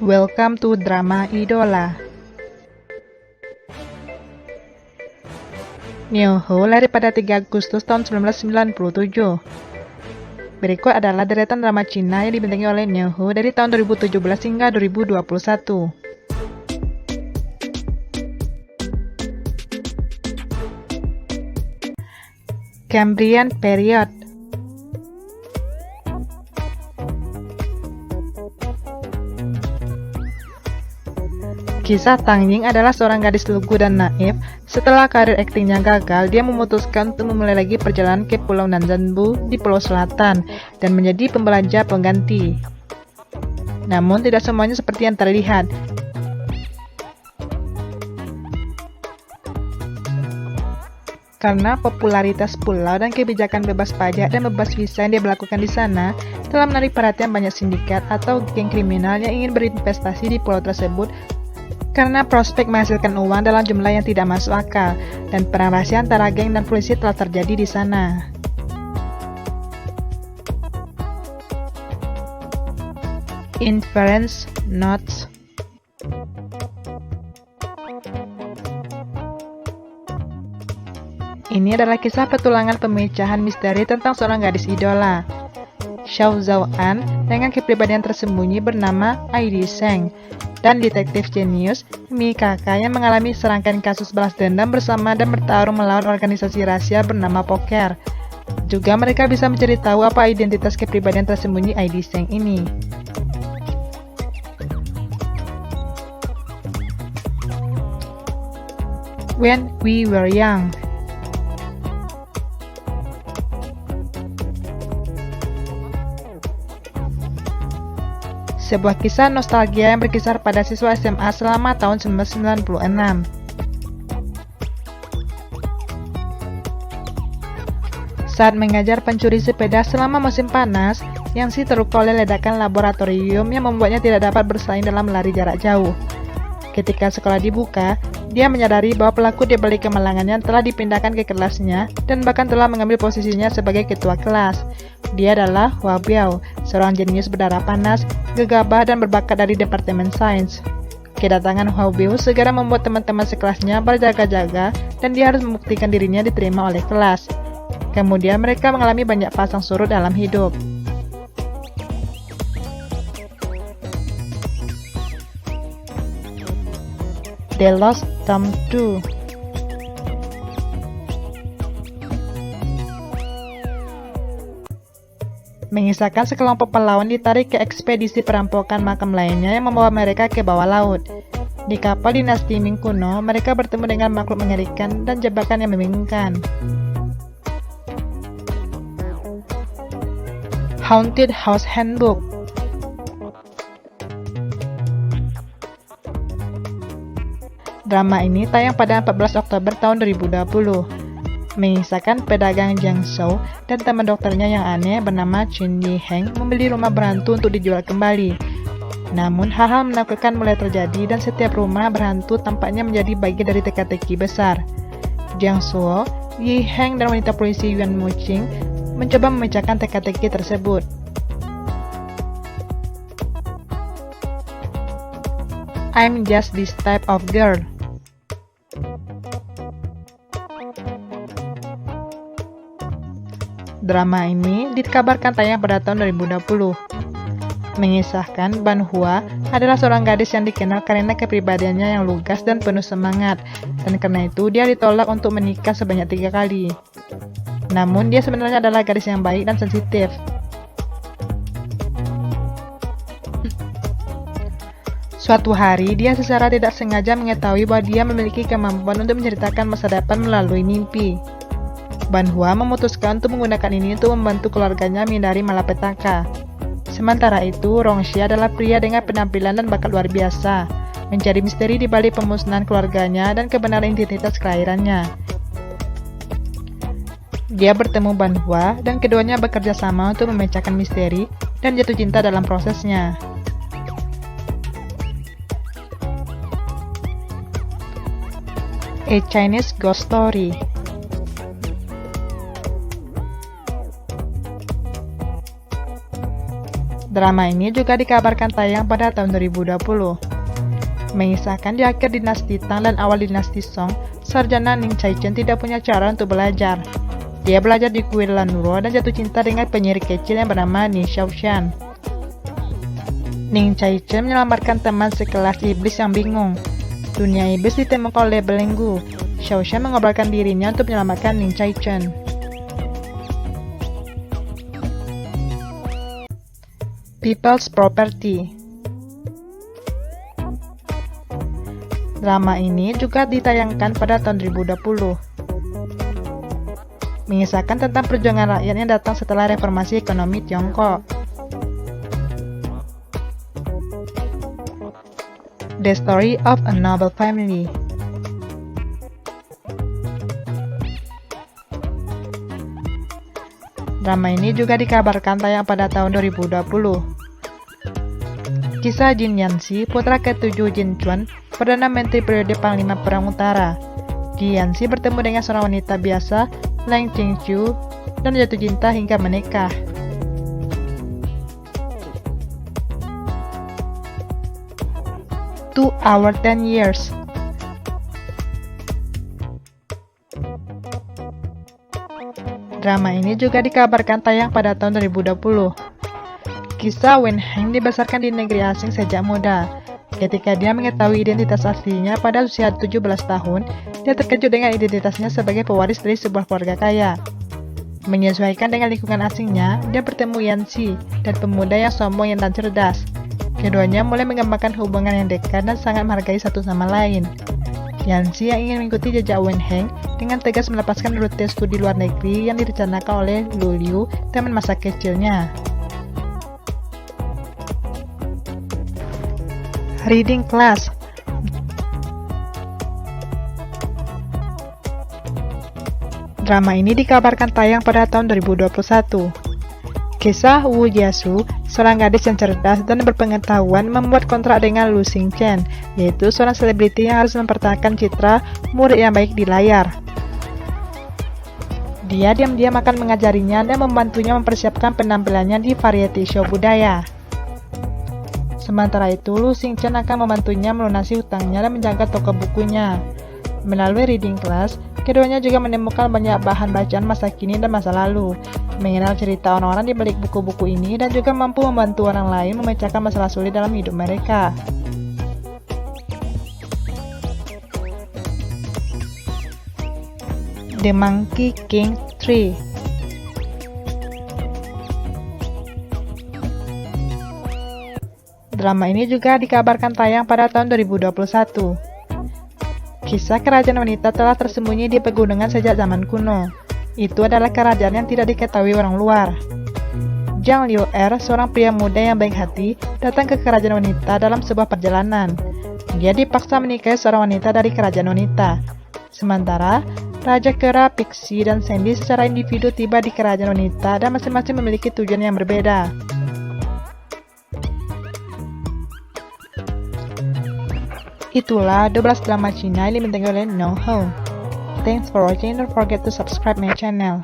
Welcome to Drama Idola. Myeoho lahir pada 3 Agustus tahun 1997. Berikut adalah deretan drama Cina yang dibintangi oleh Myeoho dari tahun 2017 hingga 2021. Cambrian Period. Kisah Tang Ying adalah seorang gadis lugu dan naif. Setelah karir aktingnya gagal, dia memutuskan untuk memulai lagi perjalanan ke Pulau Nanjanbu di Pulau Selatan dan menjadi pembelanja pengganti. Namun tidak semuanya seperti yang terlihat. Karena popularitas pulau dan kebijakan bebas pajak dan bebas visa yang dia berlakukan di sana telah menarik perhatian banyak sindikat atau geng kriminal yang ingin berinvestasi di pulau tersebut. Karena prospek menghasilkan uang dalam jumlah yang tidak masuk akal, dan perang rahasia antara geng dan polisi telah terjadi di sana. Inference Notes. Ini adalah kisah petualangan pemecahan misteri tentang seorang gadis idola, Xiao Zhao-an, dengan kepribadian tersembunyi bernama Aidy Seng, dan detektif jenius Mi Kaka yang mengalami serangkaian kasus balas dendam bersama dan bertarung melawan organisasi rahasia bernama Poker. Juga mereka bisa mencari tahu apa identitas kepribadian tersembunyi Aidy Seng ini. When We Were Young. Sebuah kisah nostalgia yang berkisar pada siswa SMA selama tahun 1996. Saat mengajar pencuri sepeda selama musim panas, Yang Si terluka oleh ledakan laboratorium yang membuatnya tidak dapat bersaing dalam lari jarak jauh. Ketika sekolah dibuka, dia menyadari bahwa pelaku di balik kemalangannya telah dipindahkan ke kelasnya dan bahkan telah mengambil posisinya sebagai ketua kelas. Dia adalah Hua Biao, seorang jenius berdarah panas, gegabah dan berbakat dari Departemen Sains. Kedatangan Hua Biao segera membuat teman-teman sekelasnya berjaga-jaga dan dia harus membuktikan dirinya diterima oleh kelas. Kemudian mereka mengalami banyak pasang surut dalam hidup. The Lost Tomb 2. Mengisahkan sekelompok pahlawan ditarik ke ekspedisi perampokan makam lainnya yang membawa mereka ke bawah laut. Di kapal dinasti Ming kuno, mereka bertemu dengan makhluk mengerikan dan jebakan yang membingungkan. Haunted House Handbook. Drama ini tayang pada 14 Oktober tahun 2020. Mengisahkan pedagang Jiangzhou dan teman dokternya yang aneh bernama Qin Yiheng membeli rumah berhantu untuk dijual kembali. Namun hal-hal menakutkan mulai terjadi dan setiap rumah berhantu tampaknya menjadi bagian dari teka-teki besar. Jiangzhou, Yiheng dan wanita polisi Yuan Muqing mencoba memecahkan teka-teki tersebut. I'm Just This Type of Girl. Drama ini dikabarkan tayang pada tahun 2020. Mengisahkan Ban Hua adalah seorang gadis yang dikenal karena kepribadiannya yang lugas dan penuh semangat, dan karena itu dia ditolak untuk menikah sebanyak 3 kali. Namun dia sebenarnya adalah gadis yang baik dan sensitif. Suatu hari, dia secara tidak sengaja mengetahui bahwa dia memiliki kemampuan untuk menceritakan masa depan melalui mimpi. Ban Hua memutuskan untuk menggunakan ini untuk membantu keluarganya menghindari malapetaka. Sementara itu, Rong Xi adalah pria dengan penampilan dan bakat luar biasa, mencari misteri di balik pemusnahan keluarganya dan kebenaran identitas kelahirannya. Dia bertemu Ban Hua dan keduanya bekerja sama untuk memecahkan misteri dan jatuh cinta dalam prosesnya. A Chinese Ghost Story. Drama ini juga dikabarkan tayang pada tahun 2020. Mengisahkan di akhir dinasti Tang dan awal dinasti Song, sarjana Ning Chaichen tidak punya cara untuk belajar. Dia belajar di kuil Lanluo dan jatuh cinta dengan penyihir kecil yang bernama Ni Xiaoshan. Ning Chaichen menyelamatkan teman sekelas iblis yang bingung. Dunia iblis ditemukan oleh belenggu. Xiaoshan mengobarkan dirinya untuk menyelamatkan Ning Chaichen. People's Property. Drama ini juga ditayangkan pada tahun 2020. Mengisahkan tentang perjuangan rakyat yang datang setelah reformasi ekonomi Tiongkok. The Story of a Noble Family. Drama ini juga dikabarkan tayang pada tahun 2020. Kisah Jin Yanxi, putra ketujuh Jin Chuan, Perdana Menteri periode Panglima Perang Utara. Jin Yanxi bertemu dengan seorang wanita biasa, Lang Qingqiu, dan jatuh cinta hingga menikah. To Our 10 Years. Drama ini juga dikabarkan tayang pada tahun 2020. Kisah Wen Heng dibesarkan di negeri asing sejak muda. Ketika dia mengetahui identitas aslinya pada usia 17 tahun, dia terkejut dengan identitasnya sebagai pewaris dari sebuah keluarga kaya. Menyesuaikan dengan lingkungan asingnya, dia bertemu Yanxi dan pemuda yang sombong dan cerdas. Keduanya mulai mengembangkan hubungan yang dekat dan sangat menghargai satu sama lain. Yanxi yang ingin mengikuti jejak Wen Heng dengan tegas melepaskan rute studi luar negeri yang direncanakan oleh Lu Liu, teman masa kecilnya. Reading Class. Drama ini dikabarkan tayang pada tahun 2021. Kisah Wu Jiasu, seorang gadis yang cerdas dan berpengetahuan, membuat kontrak dengan Lu Xingchen, yaitu seorang selebriti yang harus mempertahankan citra murid yang baik di layar. Dia diam-diam akan mengajarinya dan membantunya mempersiapkan penampilannya di variety show budaya. Sementara itu, Lu Xingchen akan membantunya melunasi hutangnya dan menjaga toko bukunya. Melalui reading class, keduanya juga menemukan banyak bahan bacaan masa kini dan masa lalu, mengenal cerita orang-orang di balik buku-buku ini, dan juga mampu membantu orang lain memecahkan masalah sulit dalam hidup mereka. The Monkey King 3. Drama ini juga dikabarkan tayang pada tahun 2021. Kisah kerajaan wanita telah tersembunyi di pegunungan sejak zaman kuno. Itu adalah kerajaan yang tidak diketahui orang luar. Zhang Liu'er, seorang pria muda yang baik hati, datang ke kerajaan wanita dalam sebuah perjalanan. Dia dipaksa menikahi seorang wanita dari kerajaan wanita. Sementara, Raja Kera, Pixie, dan Sandy secara individu tiba di kerajaan wanita dan masing-masing memiliki tujuan yang berbeda. Itulah 12 drama Cina yang dibintangi oleh No Home. Thanks for watching. Don't forget to subscribe my channel.